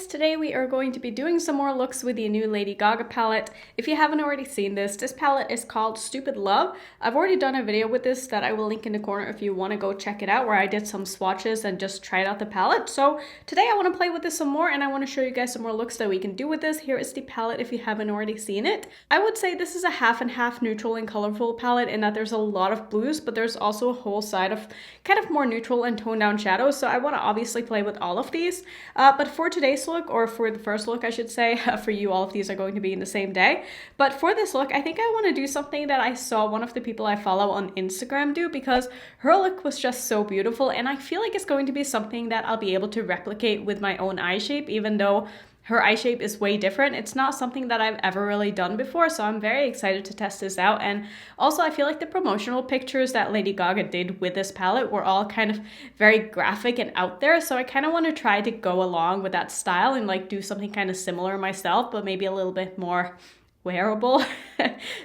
Today we are going to be doing some more looks with the new Lady Gaga palette. If you haven't already seen this palette is called Stupid Love. I've already done a video with this that I will link in the corner if you want to go check it out, where I did some swatches and just tried out the palette. So today I want to play with this some more and I want to show you guys some more looks that we can do with this. Here is the palette if you haven't already seen it. I would say this is a half and half neutral and colorful palette in that there's a lot of blues, but there's also a whole side of kind of more neutral and toned down shadows. So I want to obviously play with all of these. But for today's look, or for the first look I should say, for you all of these are going to be in the same day. But for this look, I think I want to do something that I saw one of the people I follow on Instagram do, because her look was just so beautiful and I feel like it's going to be something that I'll be able to replicate with my own eye shape, even though her eye shape is way different. It's not something that I've ever really done before, so I'm very excited to test this out. And also I feel like the promotional pictures that Lady Gaga did with this palette were all kind of very graphic and out there, so I kind of want to try to go along with that style and like do something kind of similar myself, but maybe a little bit more wearable.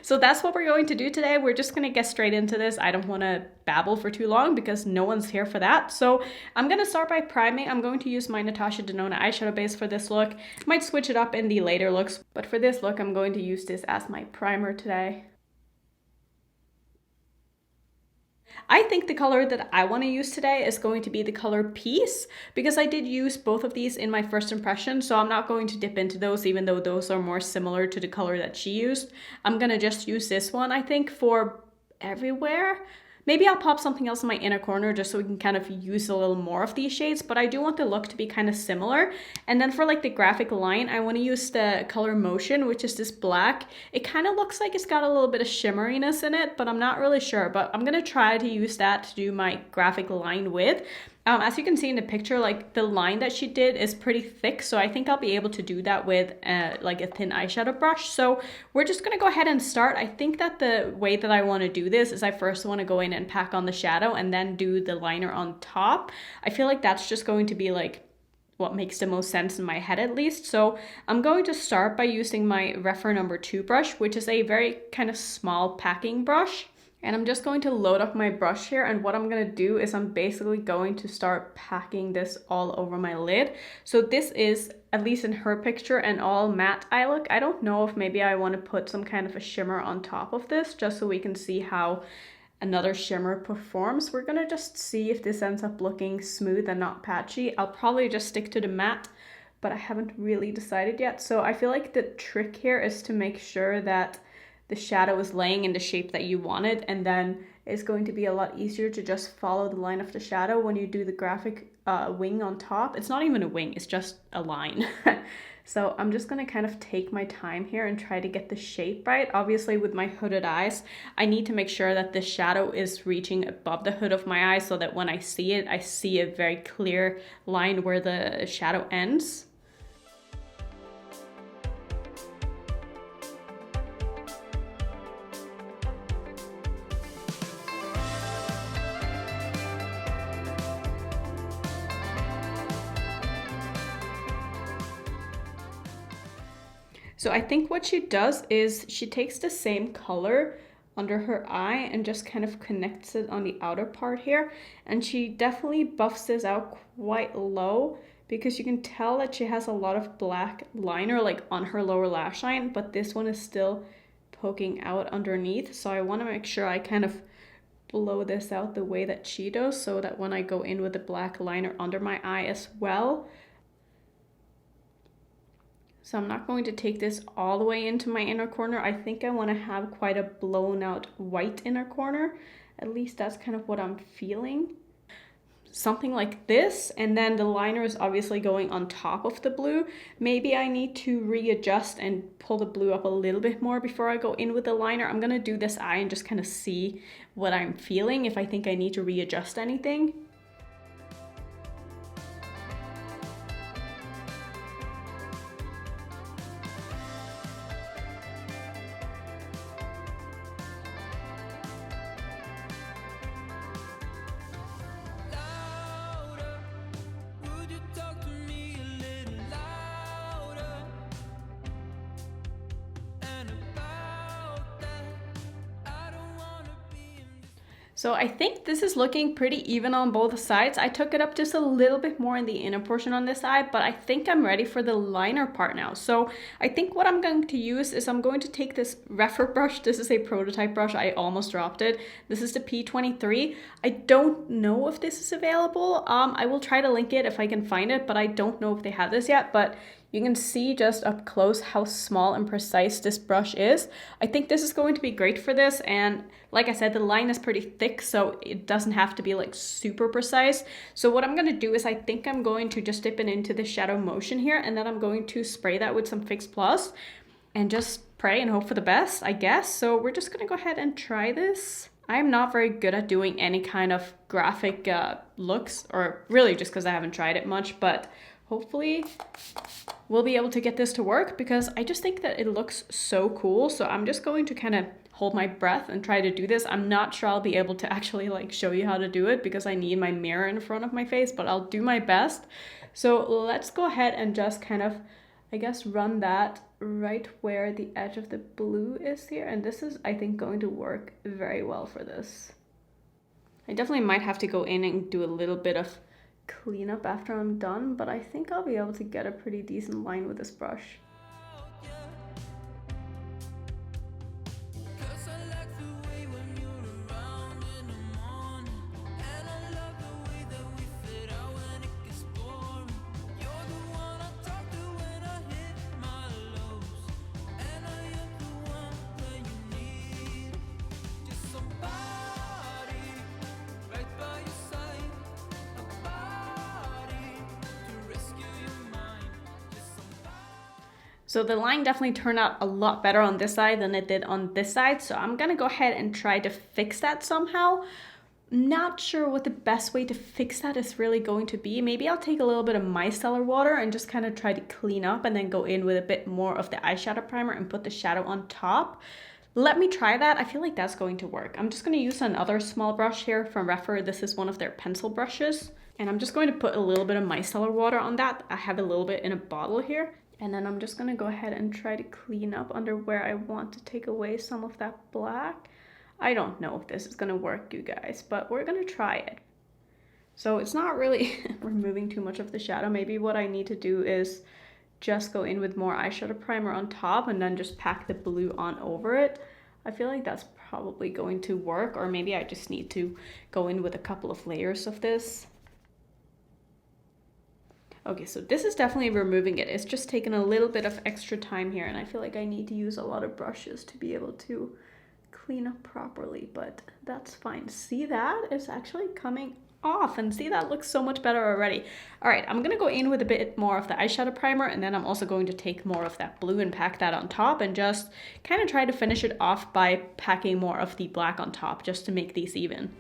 So that's what we're going to do today. We're just going to get straight into this. I don't want to babble for too long because no one's here for that. So I'm going to start by priming. I'm going to use my Natasha Denona eyeshadow base for this look. Might switch it up in the later looks, but for this look I'm going to use this as my primer today. I think the color that I want to use today is going to be the color Peace, because I did use both of these in my first impression, so I'm not going to dip into those, even though those are more similar to the color that she used. I'm going to just use this one, I think, for everywhere. Maybe I'll pop something else in my inner corner just so we can kind of use a little more of these shades, but I do want the look to be kind of similar. And then for like the graphic line, I want to use the color Motion, which is this black. It kind of looks like it's got a little bit of shimmeriness in it, but I'm not really sure. But I'm going to try to use that to do my graphic line with. As you can see in the picture, like the line that she did is pretty thick, so I think I'll be able to do that with like a thin eyeshadow brush. So we're just gonna go ahead and start. I think that the way that I want to do this is I first want to go in and pack on the shadow and then do the liner on top. I feel like that's just going to be like what makes the most sense in my head, at least. So I'm going to start by using my Referral number 2 brush, which is a very kind of small packing brush. And I'm just going to load up my brush here, and what I'm going to do is I'm basically going to start packing this all over my lid. So this is, at least in her picture, an all matte eye look. I don't know if maybe I want to put some kind of a shimmer on top of this just so we can see how another shimmer performs. We're going to just see if this ends up looking smooth and not patchy. I'll probably just stick to the matte, but I haven't really decided yet. So I feel like the trick here is to make sure that the shadow is laying in the shape that you wanted, and then it's going to be a lot easier to just follow the line of the shadow when you do the graphic wing on top. It's not even a wing, it's just a line. So I'm just going to kind of take my time here and try to get the shape right. Obviously with my hooded eyes, I need to make sure that the shadow is reaching above the hood of my eye so that when I see it, I see a very clear line where the shadow ends. So I think what she does is she takes the same color under her eye and just kind of connects it on the outer part here. And she definitely buffs this out quite low, because you can tell that she has a lot of black liner like on her lower lash line, but this one is still poking out underneath. So I want to make sure I kind of blow this out the way that she does, so that when I go in with the black liner under my eye as well. So I'm not going to take this all the way into my inner corner. I think I want to have quite a blown out white inner corner. At least that's kind of what I'm feeling. Something like this, and then the liner is obviously going on top of the blue. Maybe I need to readjust and pull the blue up a little bit more before I go in with the liner. I'm gonna do this eye and just kind of see what I'm feeling, if I think I need to readjust anything. So I think this is looking pretty even on both sides. I took it up just a little bit more in the inner portion on this side, but I think I'm ready for the liner part now. So I think what I'm going to use is I'm going to take this referral brush. This is a prototype brush. I almost dropped it. This is the P23. I don't know if this is available. I will try to link it if I can find it, but I don't know if they have this yet. But you can see just up close how small and precise this brush is. I think this is going to be great for this, and like I said, the line is pretty thick, so it doesn't have to be like super precise. So what I'm gonna do is I think I'm going to just dip it into the shadow motion here, and then I'm going to spray that with some Fix Plus and just pray and hope for the best, I guess. So we're just gonna go ahead and try this. I'm not very good at doing any kind of graphic looks, or really just because I haven't tried it much, but hopefully we'll be able to get this to work because I just think that it looks so cool. So I'm just going to kind of hold my breath and try to do this. I'm not sure I'll be able to actually like show you how to do it because I need my mirror in front of my face, but I'll do my best. So let's go ahead and just kind of, I guess, run that right where the edge of the blue is here. And this is, I think, going to work very well for this. I definitely might have to go in and do a little bit of cleanup after I'm done, but I think I'll be able to get a pretty decent line with this brush. So the line definitely turned out a lot better on this side than it did on this side. So I'm gonna go ahead and try to fix that somehow. Not sure what the best way to fix that is really going to be. Maybe I'll take a little bit of micellar water and just kind of try to clean up and then go in with a bit more of the eyeshadow primer and put the shadow on top. Let me try that. I feel like that's going to work. I'm just gonna use another small brush here from Refer. This is one of their pencil brushes. And I'm just going to put a little bit of micellar water on that. I have a little bit in a bottle here. And then I'm just gonna go ahead and try to clean up under where I want to take away some of that black. I don't know if this is gonna work, you guys, but we're gonna try it. So it's not really removing too much of the shadow. Maybe what I need to do is just go in with more eyeshadow primer on top and then just pack the blue on over it. I feel like that's probably going to work, or maybe I just need to go in with a couple of layers of this. Okay, so this is definitely removing it. It's just taken a little bit of extra time here, and I feel like I need to use a lot of brushes to be able to clean up properly, but that's fine. See that? It's actually coming off, and see, that looks so much better already. All right, I'm gonna go in with a bit more of the eyeshadow primer, and then I'm also going to take more of that blue and pack that on top and just kind of try to finish it off by packing more of the black on top just to make these even.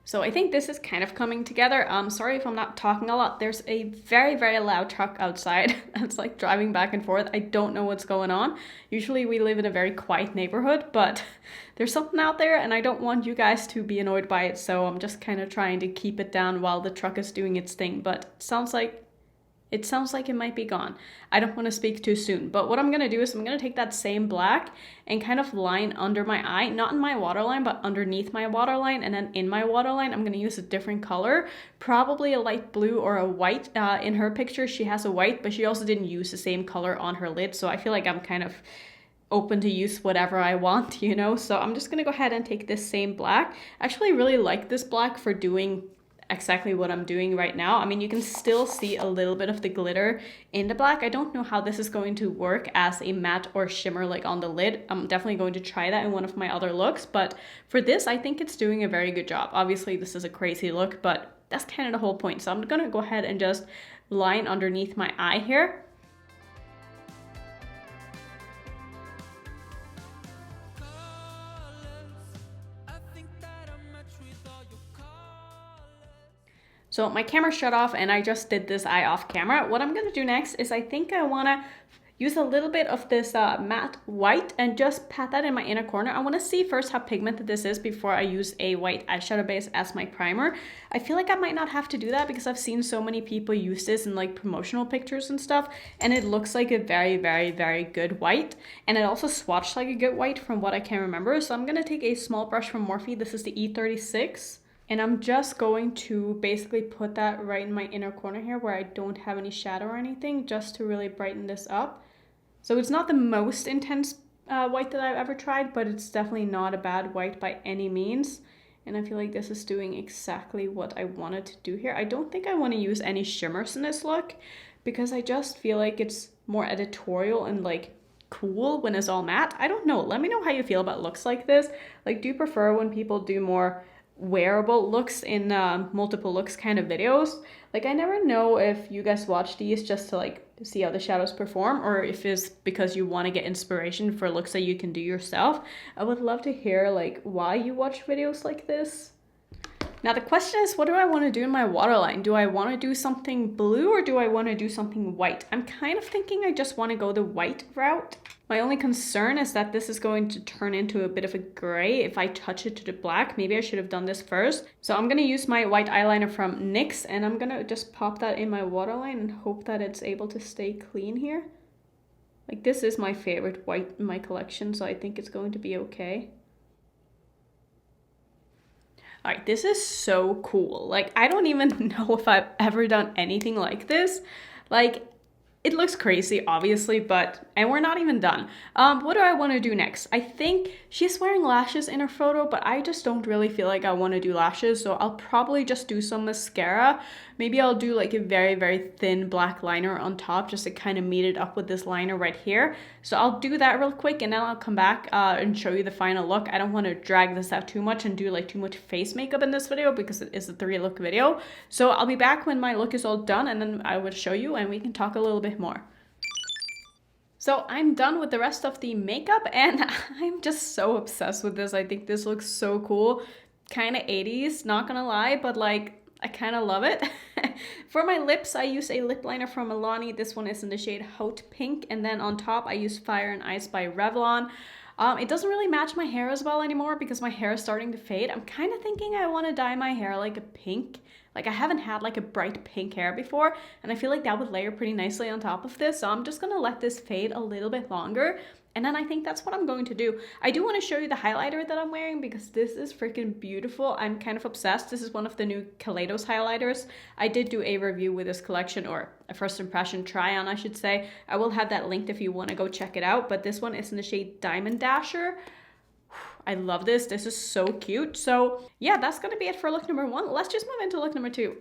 So I think this is kind of coming together. Sorry if I'm not talking a lot. There's a very, very loud truck outside that's like driving back and forth. I don't know what's going on. Usually we live in a very quiet neighborhood, but there's something out there and I don't want you guys to be annoyed by it. So I'm just kind of trying to keep it down while the truck is doing its thing, but it sounds like it might be gone. I don't want to speak too soon, but what I'm going to do is I'm going to take that same black and kind of line under my eye, not in my waterline, but underneath my waterline, and then in my waterline, I'm going to use a different color, probably a light blue or a white. In her picture, she has a white, but she also didn't use the same color on her lid, so I feel like I'm kind of open to use whatever I want, you know? So I'm just going to go ahead and take this same black. I actually really like this black for doing exactly what I'm doing right now. I mean, you can still see a little bit of the glitter in the black. I don't know how this is going to work as a matte or shimmer like on the lid. I'm definitely going to try that in one of my other looks, but for this, I think it's doing a very good job. Obviously, this is a crazy look, but that's kind of the whole point. So I'm gonna go ahead and just line underneath my eye here. So my camera shut off and I just did this eye off camera. What I'm gonna do next is I think I wanna use a little bit of this matte white and just pat that in my inner corner. I want to see first how pigmented this is before I use a white eyeshadow base as my primer. I feel like I might not have to do that because I've seen so many people use this in like promotional pictures and stuff, and it looks like a very, very, very good white, and it also swatched like a good white from what I can remember. So I'm going to take a small brush from Morphe. This is the E36. And I'm just going to basically put that right in my inner corner here where I don't have any shadow or anything, just to really brighten this up. So it's not the most intense white that I've ever tried, but it's definitely not a bad white by any means. And I feel like this is doing exactly what I wanted to do here. I don't think I want to use any shimmers in this look because I just feel like it's more editorial and like cool when it's all matte. I don't know. Let me know how you feel about looks like this. Like, do you prefer when people do more wearable looks in multiple looks kind of videos? Like, I never know if you guys watch these just to like see how the shadows perform, or if it's because you want to get inspiration for looks that you can do yourself. I would love to hear like why you watch videos like this. Now the question is, what do I want to do in my waterline? Do I want to do something blue or do I want to do something white? I'm kind of thinking I just want to go the white route. My only concern is that this is going to turn into a bit of a gray if I touch it to the black. Maybe I should have done this first. So I'm going to use my white eyeliner from NYX and I'm going to just pop that in my waterline and hope that it's able to stay clean here. Like, this is my favorite white in my collection, so I think it's going to be okay. All right, this is so cool. Like, I don't even know if I've ever done anything like this. Like, it looks crazy, obviously, and we're not even done. What do I want to do next? I think she's wearing lashes in her photo, but I just don't really feel like I want to do lashes, so I'll probably just do some mascara. Maybe I'll do like a very, very thin black liner on top just to kind of meet it up with this liner right here. So I'll do that real quick and then I'll come back and show you the final look. I don't want to drag this out too much and do like too much face makeup in this video because it is a 3-look video. So I'll be back when my look is all done and then I will show you and we can talk a little bit more. So I'm done with the rest of the makeup and I'm just so obsessed with this. I think this looks so cool. Kind of 80s, not gonna lie, but like, I kind of love it. For my lips, I use a lip liner from Milani. This one is in the shade Hot Pink. And then on top, I use Fire and Ice by Revlon. It doesn't really match my hair as well anymore because my hair is starting to fade. I'm kind of thinking I want to dye my hair like a pink. Like, I haven't had like a bright pink hair before, and I feel like that would layer pretty nicely on top of this. So I'm just going to let this fade a little bit longer. And then I think that's what I'm going to do. I do want to show you the highlighter that I'm wearing because this is freaking beautiful. I'm kind of obsessed. This is one of the new Kaleidos highlighters. I did do a review with this collection, or a first impression try on, I should say. I will have that linked if you want to go check it out. But this one is in the shade Diamond Dasher. I love this. This is so cute. So yeah, that's going to be it for look number 1. Let's just move into look number 2.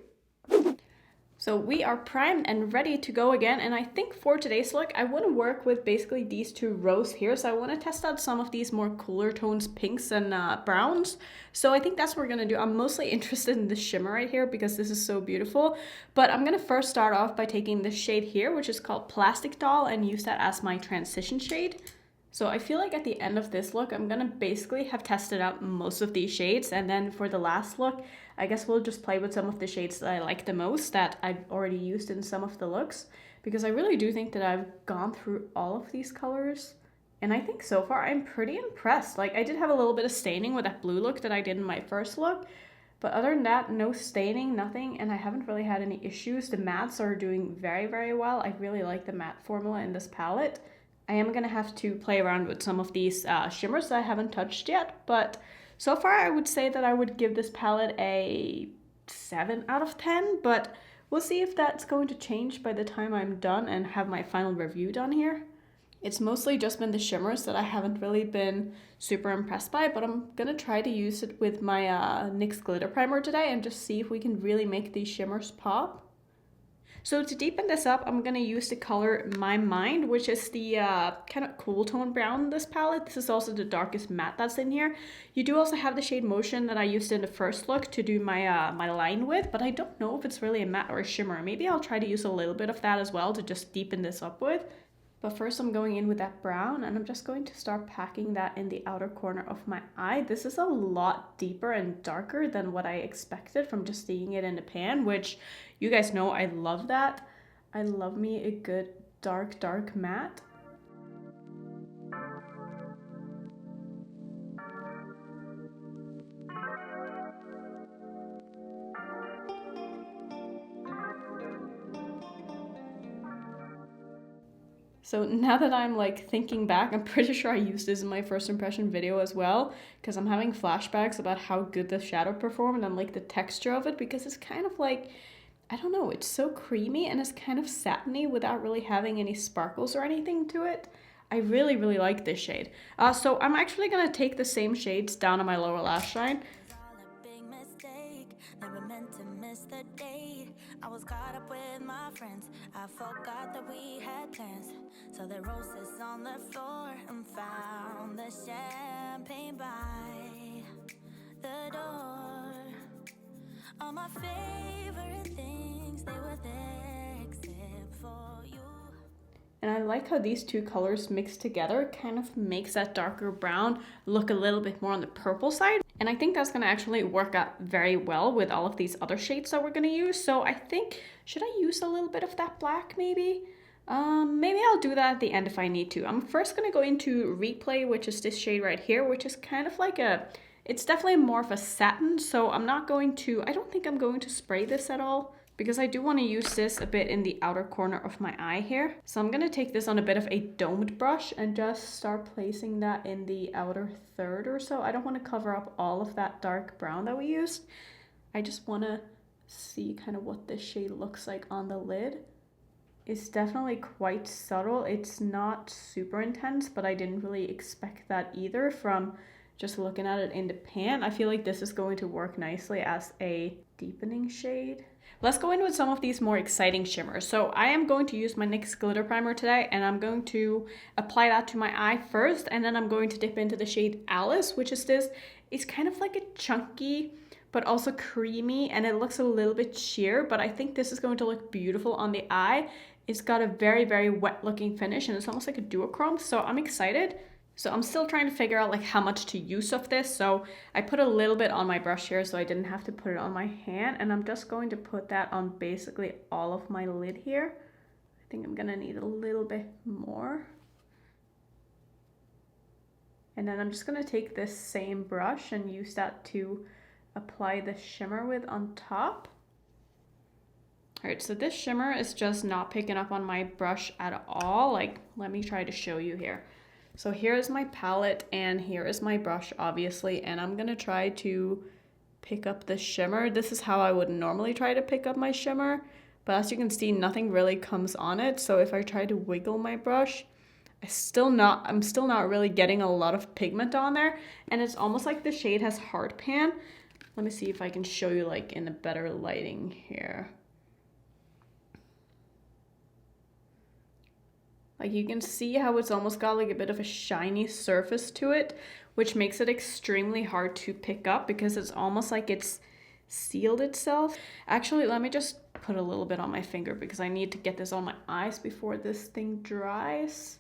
So we are primed and ready to go again, and I think for today's look, I want to work with basically these 2 rows here. So I want to test out some of these more cooler tones, pinks and browns. So I think that's what we're going to do. I'm mostly interested in the shimmer right here because this is so beautiful. But I'm going to first start off by taking this shade here, which is called Plastic Doll, and use that as my transition shade. So I feel like at the end of this look, I'm going to basically have tested out most of these shades. And then for the last look, I guess we'll just play with some of the shades that I like the most that I've already used in some of the looks. Because I really do think that I've gone through all of these colors. And I think so far I'm pretty impressed. Like, I did have a little bit of staining with that blue look that I did in my first look. But other than that, no staining, nothing. And I haven't really had any issues. The mattes are doing very, very well. I really like the matte formula in this palette. I am going to have to play around with some of these shimmers that I haven't touched yet, but so far I would say that I would give this palette a 7 out of 10, but we'll see if that's going to change by the time I'm done and have my final review done here. It's mostly just been the shimmers that I haven't really been super impressed by, but I'm going to try to use it with my NYX glitter primer today and just see if we can really make these shimmers pop. So to deepen this up, I'm going to use the color My Mind, which is the kind of cool tone brown in this palette. This is also the darkest matte that's in here. You do also have the shade Motion that I used in the first look to do my my line with, but I don't know if it's really a matte or a shimmer. Maybe I'll try to use a little bit of that as well to just deepen this up with. But first I'm going in with that brown, and I'm just going to start packing that in the outer corner of my eye. This is a lot deeper and darker than what I expected from just seeing it in the pan, which you guys know I love that. I love me a good dark matte. So now that I'm like thinking back, I'm pretty sure I used this in my first impression video as well, because I'm having flashbacks about how good the shadow performed and like the texture of it, because it's kind of like, I don't know, it's so creamy and it's kind of satiny without really having any sparkles or anything to it. I really, really like this shade. So I'm actually gonna take the same shades down on my lower lash line. I was caught up with my friends. I forgot that we had plans. So the roses on the floor and found the champagne by the door. All my favorite things, they were there except for you. And I like how these two colors mixed together kind of makes that darker brown look a little bit more on the purple side. And I think that's gonna actually work out very well with all of these other shades that we're gonna use. So I think, should I use a little bit of that black maybe? Maybe I'll do that at the end if I need to. I'm first gonna go into Replay, which is this shade right here, which is kind of like it's definitely more of a satin. So I don't think I'm going to spray this at all, because I do want to use this a bit in the outer corner of my eye here. So I'm going to take this on a bit of a domed brush and just start placing that in the outer third or so. I don't want to cover up all of that dark brown that we used. I just want to see kind of what this shade looks like on the lid. It's definitely quite subtle. It's not super intense, but I didn't really expect that either from just looking at it in the pan. I feel like this is going to work nicely as a deepening shade. Let's go in with some of these more exciting shimmers. So I am going to use my NYX glitter primer today, and I'm going to apply that to my eye first, and then I'm going to dip into the shade Alice, which is this. It's kind of like a chunky but also creamy, and it looks a little bit sheer, but I think this is going to look beautiful on the eye. It's got a very, very wet looking finish, and it's almost like a duochrome, so I'm excited. So I'm still trying to figure out like how much to use of this. So I put a little bit on my brush here so I didn't have to put it on my hand. And I'm just going to put that on basically all of my lid here. I think I'm gonna need a little bit more. And then I'm just gonna take this same brush and use that to apply the shimmer with on top. All right, so this shimmer is just not picking up on my brush at all. Like, let me try to show you here. So here is my palette and here is my brush, obviously, and I'm gonna try to pick up the shimmer. This is how I would normally try to pick up my shimmer, but as you can see, nothing really comes on it. So if I try to wiggle my brush, I'm still not really getting a lot of pigment on there, and it's almost like the shade has hard pan. Let me see if I can show you like in a better lighting here. Like you can see how it's almost got like a bit of a shiny surface to it, which makes it extremely hard to pick up because it's almost like it's sealed itself. Actually, let me just put a little bit on my finger because I need to get this on my eyes before this thing dries.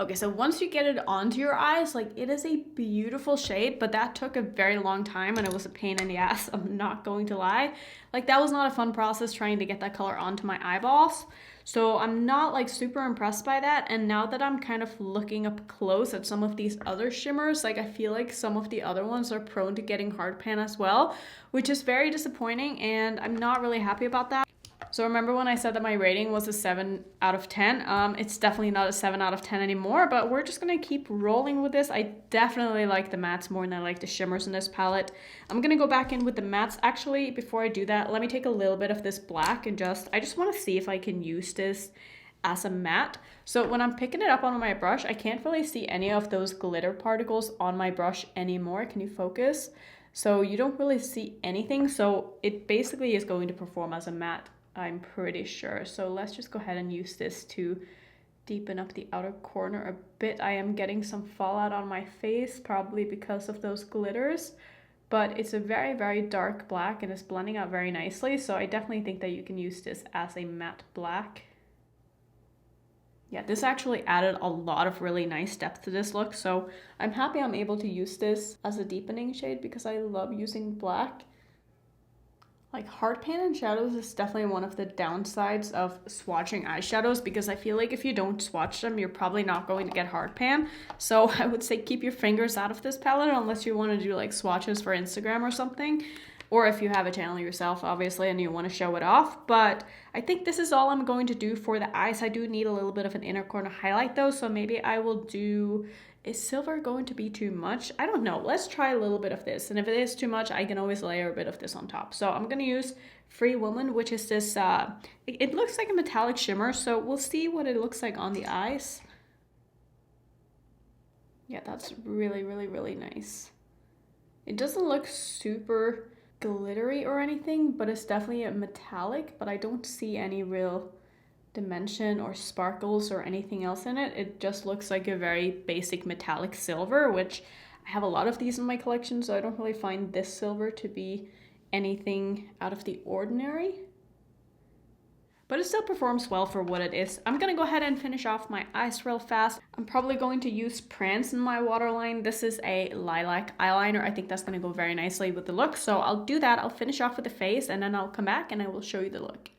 Okay, so once you get it onto your eyes, like it is a beautiful shade, but that took a very long time and it was a pain in the ass, I'm not going to lie. Like that was not a fun process trying to get that color onto my eyeballs. So I'm not like super impressed by that. And now that I'm kind of looking up close at some of these other shimmers, like I feel like some of the other ones are prone to getting hard pan as well, which is very disappointing and I'm not really happy about that. So remember when I said that my rating was a 7 out of 10? It's definitely not a 7 out of 10 anymore, but we're just gonna keep rolling with this. I definitely like the mattes more than I like the shimmers in this palette. I'm gonna go back in with the mattes. Actually, before I do that, let me take a little bit of this black and I just wanna see if I can use this as a matte. So when I'm picking it up on my brush, I can't really see any of those glitter particles on my brush anymore. Can you focus? So you don't really see anything. So it basically is going to perform as a matte, I'm pretty sure. So let's just go ahead and use this to deepen up the outer corner a bit. I am getting some fallout on my face, probably because of those glitters, but it's a very, very dark black and it's blending out very nicely. So I definitely think that you can use this as a matte black. Yeah, this actually added a lot of really nice depth to this look. So I'm happy I'm able to use this as a deepening shade because I love using black. Like hard pan and shadows is definitely one of the downsides of swatching eyeshadows because I feel like if you don't swatch them, you're probably not going to get hard pan. So I would say keep your fingers out of this palette unless you want to do like swatches for Instagram or something. Or if you have a channel yourself, obviously, and you want to show it off. But I think this is all I'm going to do for the eyes. I do need a little bit of an inner corner highlight though, so maybe I will do... Is silver going to be too much? I don't know. Let's try a little bit of this. And if it is too much, I can always layer a bit of this on top. So I'm going to use Free Woman, which is this, it looks like a metallic shimmer. So we'll see what it looks like on the eyes. Yeah, that's really, really, really nice. It doesn't look super glittery or anything, but it's definitely a metallic, but I don't see any real dimension or sparkles or anything else in it. It just looks like a very basic metallic silver, which I have a lot of these in my collection, so I don't really find this silver to be anything out of the ordinary. But it still performs well for what it is. I'm gonna go ahead and finish off my eyes real fast. I'm probably going to use Prance in my waterline. This is a lilac eyeliner. I think that's gonna go very nicely with the look. So I'll do that. I'll finish off with the face and then I'll come back and I will show you the look.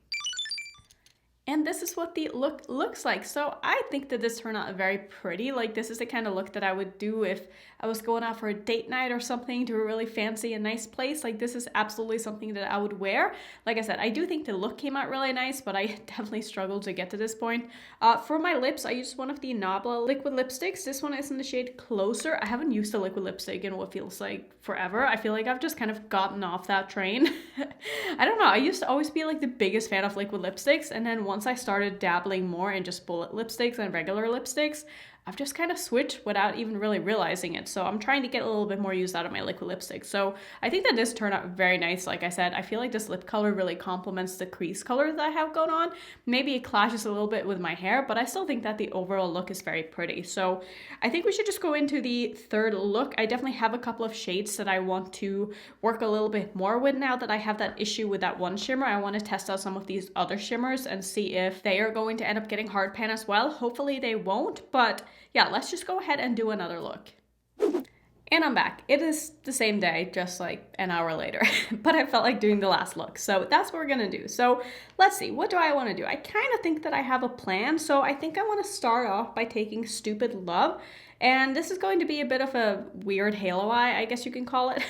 And this is what the look looks like. So I think that this turned out very pretty. Like this is the kind of look that I would do if I was going out for a date night or something to a really fancy and nice place. Like this is absolutely something that I would wear. Like I said, I do think the look came out really nice, but I definitely struggled to get to this point. For my lips, I used one of the Nabla liquid lipsticks. This one is in the shade Closer. I haven't used a liquid lipstick in what feels like forever. I feel like I've just kind of gotten off that train. I don't know. I used to always be like the biggest fan of liquid lipsticks, and then once I started dabbling more in just bullet lipsticks and regular lipsticks, I've just kind of switched without even really realizing it. So I'm trying to get a little bit more use out of my liquid lipstick. So I think that this turned out very nice. Like I said, I feel like this lip color really complements the crease color that I have going on. Maybe it clashes a little bit with my hair, but I still think that the overall look is very pretty. So I think we should just go into the third look. I definitely have a couple of shades that I want to work a little bit more with now that I have that issue with that one shimmer. I want to test out some of these other shimmers and see if they are going to end up getting hard pan as well. Hopefully they won't, but yeah, let's just go ahead and do another look. And I'm back. It is the same day, just like an hour later, but I felt like doing the last look. So that's what we're gonna do. So let's see, what do I wanna do? I kind of think that I have a plan. So I think I wanna start off by taking Stupid Love. And this is going to be a bit of a weird halo eye, I guess you can call it.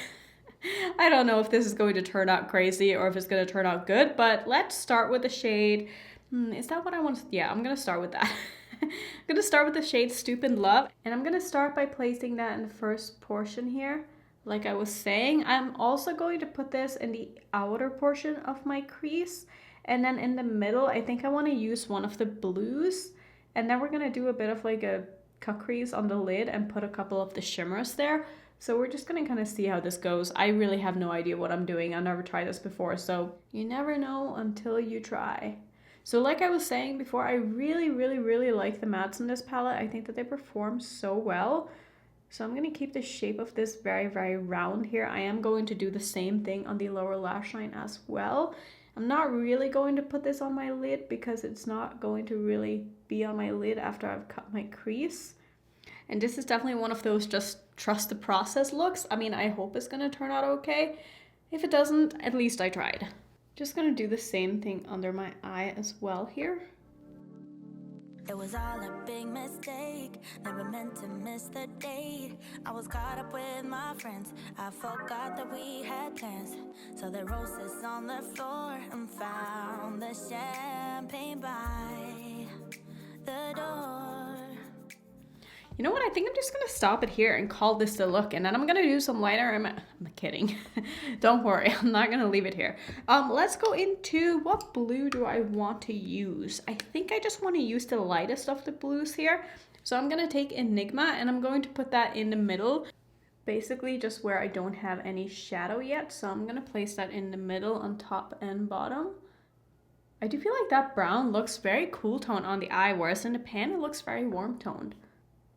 I don't know if this is going to turn out crazy or if it's gonna turn out good, but let's start with the shade. Is that what I want? Yeah, I'm gonna start with that. I'm going to start with the shade Stupid Love, and I'm going to start by placing that in the first portion here. Like I was saying, I'm also going to put this in the outer portion of my crease, and then in the middle, I think I want to use one of the blues, and then we're going to do a bit of like a cut crease on the lid and put a couple of the shimmers there. So we're just going to kind of see how this goes. I really have no idea what I'm doing. I've never tried this before, so you never know until you try. So like I was saying before, I really, really, really like the mattes in this palette. I think that they perform so well. So I'm going to keep the shape of this very, very round here. I am going to do the same thing on the lower lash line as well. I'm not really going to put this on my lid because it's not going to really be on my lid after I've cut my crease. And this is definitely one of those just trust the process looks. I mean, I hope it's going to turn out okay. If it doesn't, at least I tried. Just gonna do the same thing under my eye as well here. It was all a big mistake, never meant to miss the date. I was caught up with my friends, I forgot that we had plans. So the roses on the floor and found the champagne by the door. You know what, I think I'm just gonna stop it here and call this the look, and then I'm gonna do some liner. I'm kidding. Don't worry, I'm not gonna leave it here. Let's go into what blue do I want to use. I think I just want to use the lightest of the blues here. So I'm gonna take Enigma and I'm going to put that in the middle, basically just where I don't have any shadow yet. So I'm gonna place that in the middle on top and bottom. I do feel like that brown looks very cool tone on the eye, whereas in the pan it looks very warm toned.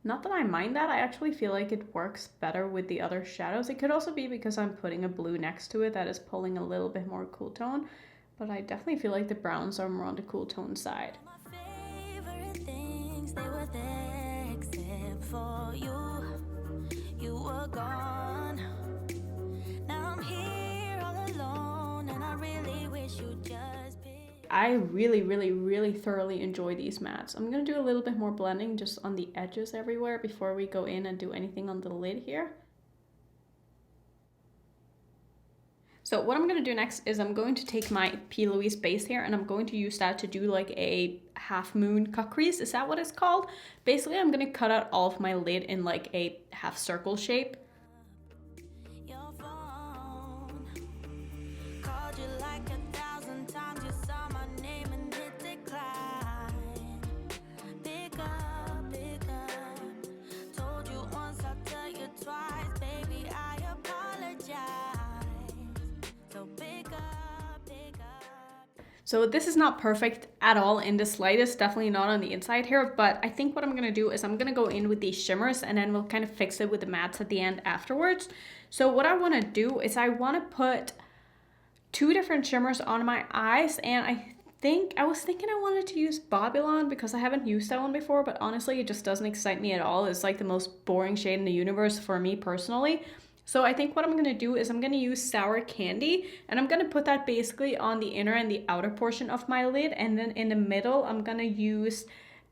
Not that I mind that, I actually feel like it works better with the other shadows. It could also be because I'm putting a blue next to it that is pulling a little bit more cool tone, but I definitely feel like the browns are more on the cool tone side. My favorite things, they were there except for you. You were gone. Now I'm here all alone and I realize I really thoroughly enjoy these mattes. I'm gonna do a little bit more blending just on the edges everywhere before we go in and do anything on the lid here. So what I'm going to do next is I'm going to take my P. Louise base here and I'm going to use that to do like a half moon cut crease. Is that what it's called? Basically, I'm going to cut out all of my lid in like a half circle shape. So this is not perfect at all in the slightest, definitely not on the inside here, but I think what I'm gonna do is I'm gonna go in with these shimmers and then we'll kind of fix it with the mattes at the end afterwards. So what I wanna do is I wanna put 2 different shimmers on my eyes, and I was thinking I wanted to use Babylon because I haven't used that one before, but honestly it just doesn't excite me at all. It's like the most boring shade in the universe for me personally. So I think what I'm gonna do is I'm gonna use Sour Candy, and I'm gonna put that basically on the inner and the outer portion of my lid, and then in the middle I'm gonna use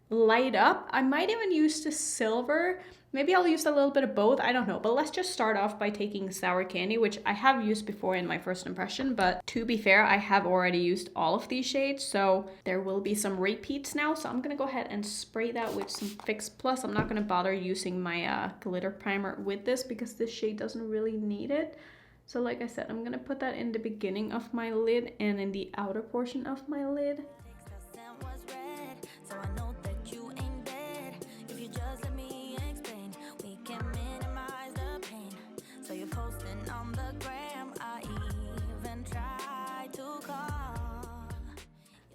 Light Up. I might even use the silver. Maybe I'll use a little bit of both, I don't know. But let's just start off by taking Sour Candy, which I have used before in my first impression, but to be fair, I have already used all of these shades, so there will be some repeats now. So I'm gonna go ahead and spray that with some Fix Plus. I'm not gonna bother using my glitter primer with this because this shade doesn't really need it. So like I said, I'm gonna put that in the beginning of my lid and in the outer portion of my lid.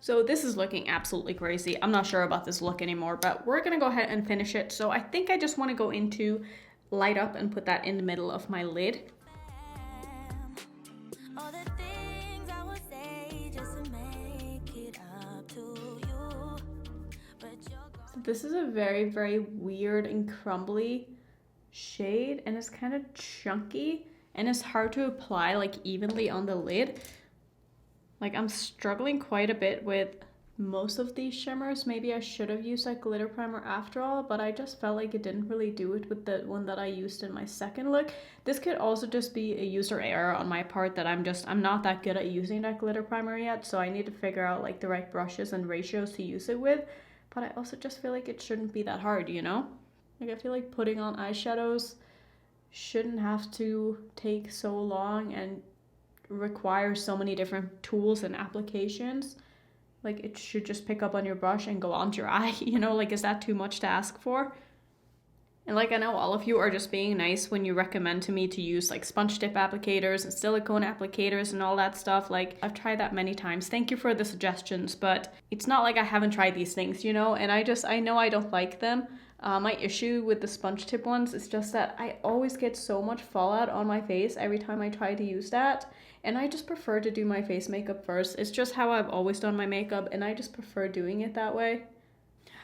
So this is looking absolutely crazy. I'm not sure about this look anymore, but we're gonna go ahead and finish it. So I think I just wanna go into Light Up and put that in the middle of my lid. So this is a very weird and crumbly shade, and it's kind of chunky and it's hard to apply like evenly on the lid. Like I'm struggling quite a bit with most of these shimmers. Maybe I should have used that glitter primer after all, but I just felt like it didn't really do it with the one that I used in my second look. This could also just be a user error on my part that I'm not that good at using that glitter primer yet, so I need to figure out like the right brushes and ratios to use it with. But I also just feel like it shouldn't be that hard, you know? Like I feel like putting on eyeshadows shouldn't have to take so long and require so many different tools and applications. Like it should just pick up on your brush and go onto your eye, you know? Like, is that too much to ask for? And like I know all of you are just being nice when you recommend to me to use like sponge tip applicators and silicone applicators and all that stuff. Like I've tried that many times. Thank you for the suggestions, but it's not like I haven't tried these things, you know? And I know I don't like them. My issue with the sponge tip ones is just that I always get so much fallout on my face every time I try to use that. And I just prefer to do my face makeup first. It's just how I've always done my makeup, and I just prefer doing it that way.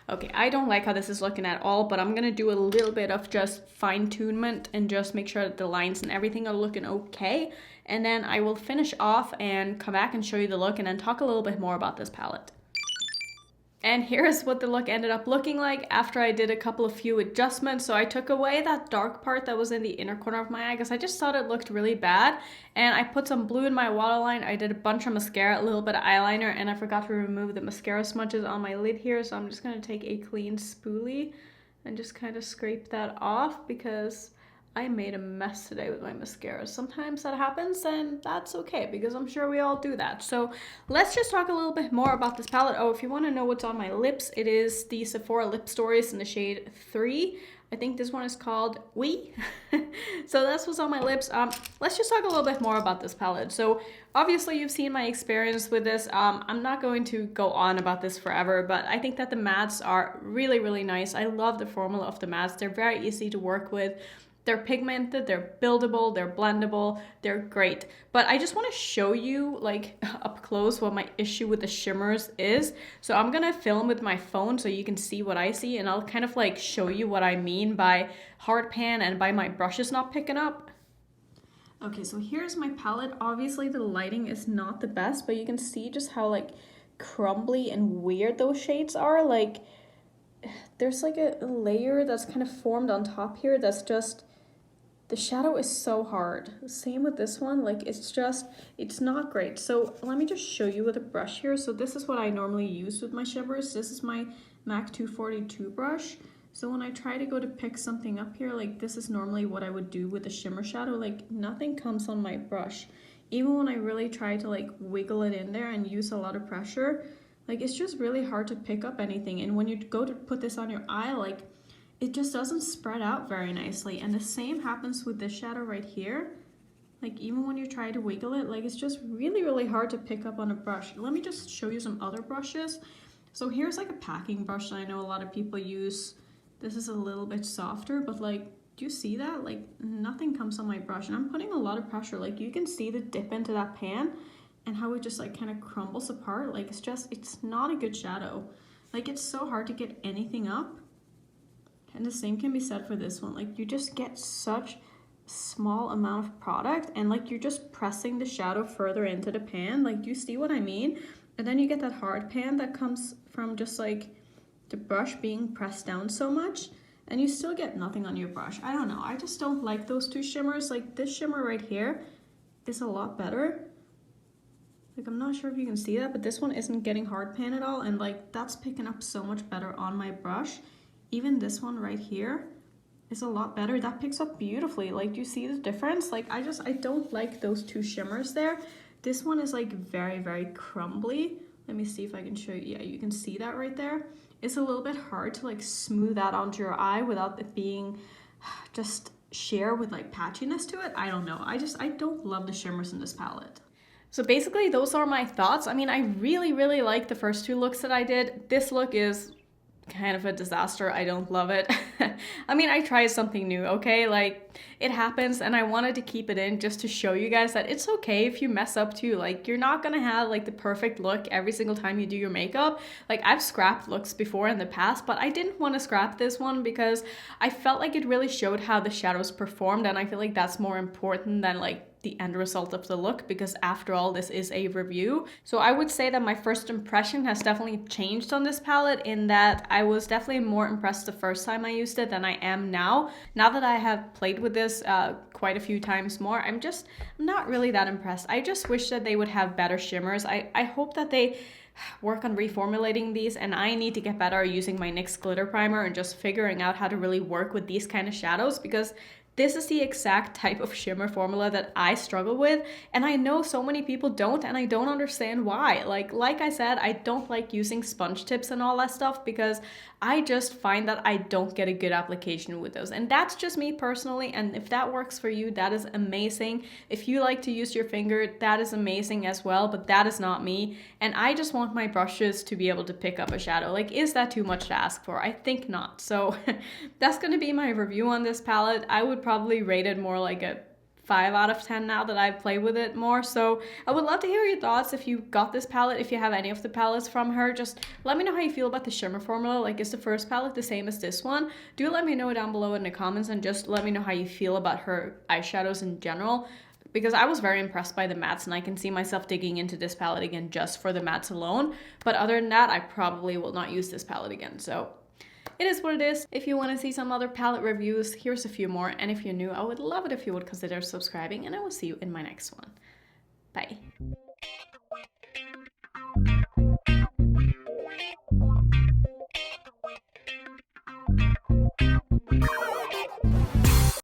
Okay, I don't like how this is looking at all, but I'm gonna do a little bit of just fine-tunement and just make sure that the lines and everything are looking okay. And then I will finish off and come back and show you the look and then talk a little bit more about this palette. And here's what the look ended up looking like after I did a few adjustments. So I took away that dark part that was in the inner corner of my eye because I just thought it looked really bad. And I put some blue in my waterline. I did a bunch of mascara, a little bit of eyeliner, and I forgot to remove the mascara smudges on my lid here. So I'm just going to take a clean spoolie and just kind of scrape that off because I made a mess today with my mascara. Sometimes that happens, and that's okay because I'm sure we all do that. So let's just talk a little bit more about this palette. Oh, if you want to know what's on my lips, it is the Sephora Lip Stories in the shade 3. I think this one is called We. So that's what's on my lips. Let's just talk a little bit more about this palette. So obviously you've seen my experience with this. I'm not going to go on about this forever, but I think that the mattes are really nice. I love the formula of the mattes. They're very easy to work with. They're pigmented, they're buildable, they're blendable, they're great. But I just want to show you like up close what my issue with the shimmers is. So I'm gonna film with my phone so you can see what I see, and I'll kind of like show you what I mean by hard pan and by my brushes not picking up. Okay, so here's my palette. Obviously the lighting is not the best, but you can see just how like crumbly and weird those shades are. Like, there's like a layer that's kind of formed on top here that's just, the shadow is so hard. Same with this one, like it's not great. So let me just show you with a brush here. So this is what I normally use with my shimmers. This is my MAC 242 brush. So when I try to go to pick something up here, like this is normally what I would do with a shimmer shadow. Like nothing comes on my brush. Even when I really try to like wiggle it in there and use a lot of pressure, like it's just really hard to pick up anything. And when you go to put this on your eye, like it just doesn't spread out very nicely. And the same happens with this shadow right here. Like even when you try to wiggle it, like it's just really, really hard to pick up on a brush. Let me just show you some other brushes. So here's like a packing brush that I know a lot of people use. This is a little bit softer, but like, do you see that? Like nothing comes on my brush and I'm putting a lot of pressure. Like you can see the dip into that pan and how it just like kind of crumbles apart. Like it's not a good shadow. Like it's so hard to get anything up. And the same can be said for this one. Like you just get such small amount of product and like you're just pressing the shadow further into the pan. Like, do you see what I mean? And then you get that hard pan that comes from just like the brush being pressed down so much and you still get nothing on your brush. I don't know. I just don't like those two shimmers. Like this shimmer right here is a lot better. Like I'm not sure if you can see that, but this one isn't getting hard pan at all. And like that's picking up so much better on my brush. Even this one right here is a lot better. That picks up beautifully. Like, do you see the difference? Like I don't like those two shimmers there. This one is like very, very crumbly. Let me see if I can show you. Yeah, you can see that right there. It's a little bit hard to like smooth that onto your eye without it being just sheer with like patchiness to it. I don't know. I don't love the shimmers in this palette. So basically those are my thoughts. I mean, I really, really like the first two looks that I did. This look is kind of a disaster. I don't love it. I mean, I tried something new, okay? Like, it happens, and I wanted to keep it in just to show you guys that it's okay if you mess up too. Like, you're not gonna have like the perfect look every single time you do your makeup. Like, I've scrapped looks before in the past, but I didn't want to scrap this one because I felt like it really showed how the shadows performed, and I feel like that's more important than like the end result of the look, because after all, this is a review. So I would say that my first impression has definitely changed on this palette, in that I was definitely more impressed the first time I used it than I am now. Now that I have played with this quite a few times more, I'm not really that impressed. I just wish that they would have better shimmers. I hope that they work on reformulating these, and I need to get better at using my NYX glitter primer and just figuring out how to really work with these kind of shadows, because this is the exact type of shimmer formula that I struggle with, and I know so many people don't, and I don't understand why. Like I said, I don't like using sponge tips and all that stuff because I just find that I don't get a good application with those. And that's just me personally, and if that works for you, that is amazing. If you like to use your finger, that is amazing as well, but that is not me. And I just want my brushes to be able to pick up a shadow. Like, is that too much to ask for? I think not. So that's gonna be my review on this palette. I would probably rate it more like a 5 out of 10 now that I've played with it more. So I would love to hear your thoughts if you got this palette, if you have any of the palettes from her. Just let me know how you feel about the shimmer formula. Like, is the first palette the same as this one? Do let me know down below in the comments, and just let me know how you feel about her eyeshadows in general, because I was very impressed by the mattes, and I can see myself digging into this palette again just for the mattes alone. But other than that, I probably will not use this palette again. So it is what it is. If you want to see some other palette reviews, here's a few more. And if you're new, I would love it if you would consider subscribing, and I will see you in my next one. Bye.